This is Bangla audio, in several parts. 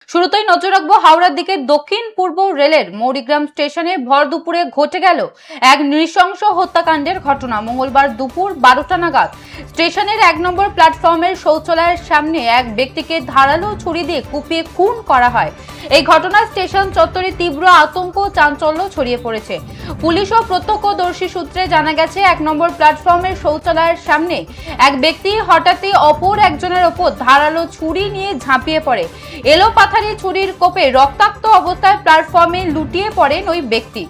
শুরুতেই নজর রাখবো হাওড়ার দিকে দক্ষিণ পূর্ব রেলের মৌরিগ্রাম স্টেশনে ভর দুপুরে ঘটে গেল এক নৃশংস হত্যাকাণ্ডের ঘটনা। মঙ্গলবার দুপুর 12টা নাগাদ স্টেশনের 1 নম্বর প্ল্যাটফর্মের শৌচালয়ের সামনে এক ব্যক্তিকে ধারালো ছুরি দিয়ে কুপিয়ে খুন করা হয়। এই ঘটনায় স্টেশন চত্বরে তীব্র আতঙ্ক চাঞ্চল্য ছড়িয়ে পড়েছে। পুলিশ ও প্রত্যক্ষদর্শী সূত্রে জানা গেছে 1 নম্বর প্ল্যাটফর্মের শৌচালয়ের সামনে এক ব্যক্তি হঠাৎই অপর একজনের ওপর ধারালো ছুরি নিয়ে ঝাঁপিয়ে পড়ে। এলোপাথারি ছুরির কোপে রক্তাক্ত অবস্থায় প্ল্যাটফর্মে লুটিয়ে পড়েন ওই ব্যক্তি।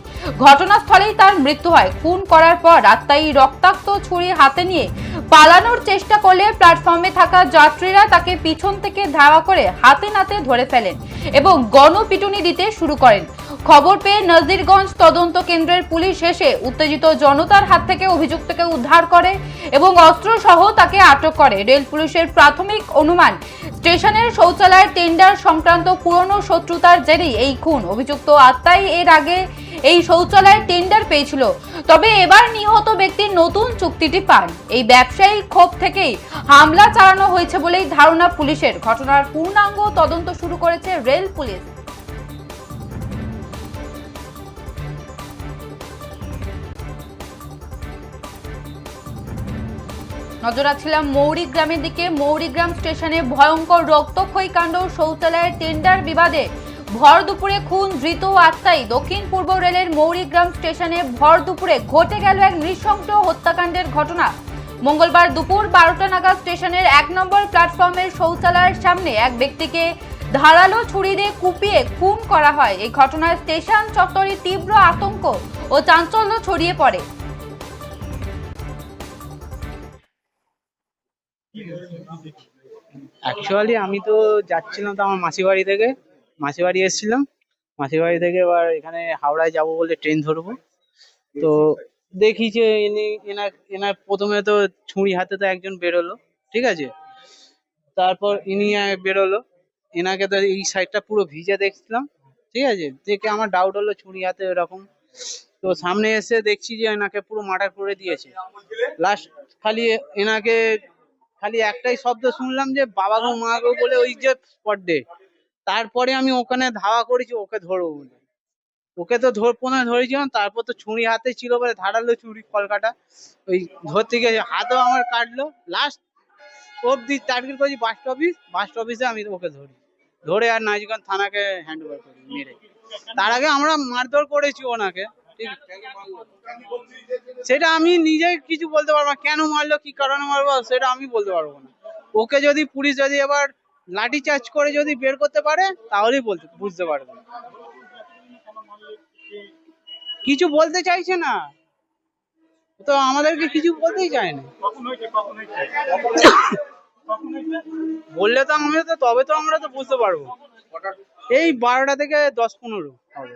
ঘটনাস্থলেই তার মৃত্যু হয়। খুন করার পর রাস্তায় রক্তাক্ত ছুরি হাতে নিয়ে পালানোর চেষ্টা করলে প্ল্যাটফর্মে থাকা যাত্রীরা তাকে পিছন থেকে ধাওয়া করে হাতে নাতে ধরে ফেলেন এবং গণপিটুনি দিতে শুরু করেন। খবর পেয়ে নজিরগঞ্জ তদন্ত কেন্দ্রের পুলিশ এসে উত্তেজিত জনতার হাত থেকে অভিযুক্তকে উদ্ধার করে এবং অস্ত্র সহ তাকে আটক করে। রেল পুলিশের প্রাথমিক অনুমান, স্টেশনের শৌচালয়ের টেন্ডার সংক্রান্ত পুরনো শত্রুতার জেরেই এই খুন। অভিযুক্ত আত্মাই এর আগে এই শৌচালয়ের টেন্ডার পেয়েছিল, তবে এবার নিহত ব্যক্তির নতুন চুক্তিটি পান। এই ব্যবসায়ী ক্ষোভ থেকেই হামলা চালানো হয়েছে বলেই ধারণা পুলিশের। ঘটনার পূর্ণাঙ্গ তদন্ত শুরু করেছে রেল পুলিশ। নজর রাখছিলাম মৌরিগ্রামের দিকে। মৌরিগ্রাম স্টেশনে ভয়ঙ্কর রক্তক্ষয়ী কাণ্ড, শৌচালয়ের টেন্ডার বিবাদে ভর দুপুরে খুন ধৃত আত্মাই। দক্ষিণ পূর্ব রেলের মৌরিগ্রাম স্টেশনে ভর দুপুরে ঘটে গেল এক নৃশংস হত্যাকাণ্ডের ঘটনা। মঙ্গলবার দুপুর 12টা নাগাদ স্টেশনের 1 নম্বর প্ল্যাটফর্মের শৌচালয়ের সামনে এক ব্যক্তিকে ধারালো ছুরি দিয়ে কুপিয়ে খুন করা হয়। এই ঘটনায় স্টেশন চত্বরে তীব্র আতঙ্ক ও চাঞ্চল্য ছড়িয়ে পড়ে। অ্যাকচুয়ালি আমি তো যাচ্ছিলাম তো আমার মাসির বাড়ি এসেছিলাম। মাসির বাড়ি থেকে এবার এখানে হাওড়ায় যাব বলে ট্রেন ধরবো। তো দেখি যে এনার প্রথমে তো ছুরি হাতে তো একজন বেরোলো, ঠিক আছে। তারপর ইনি বেরোলো, এনাকে তো এই সাইডটা পুরো ভিজে দেখছিলাম, ঠিক আছে। দেখে আমার ডাউট হলো ছুরি হাতে এরকম। তো সামনে এসে দেখছি যে এনাকে পুরো মার্ডার করে দিয়েছে। লাস্ট খালি এনাকে খালি একটাই শব্দ শুনলাম যে বাবা গো মা গো বলে, ওই যে স্পট ডেড। তারপরে আমি ওখানে ধাওয়া করেছি ওকে ধরবো বলে। ওকে তো প্রথমে ধরেছিলাম, তারপর তো ছুরি হাতে ছিল বলে ধারালো ছুরি কলকাটা, ওই ধরতে গিয়ে হাতও আমার কাটলো। লাস্ট অব্দি টার্গেট করেছি বাস অফিসে আমি ওকে ধরে আর নাজিগঞ্জ থানাকে হ্যান্ড ওভার করি মেরে। তার আগে আমরা মারধর করেছি ওনাকে, ঠিক। সেটা আমি নিজে কিছু বলতে পারবো না, কেন মারলো কি কারণে মারবো সেটা আমি বলতে পারবো না। ওকে যদি পুলিশ যদি এবার লাঠি চার্জ করে যদি বের করতে পারে তাহলেই বুঝতে পারবে। কিছু বলতে চাইছে না তো, আমাদেরকে কিছু বলতেই চায় না। বললে তো আমরা তো তবে তো আমরা তো বুঝতে পারবো। এই 12টা থেকে 10-15 হবে।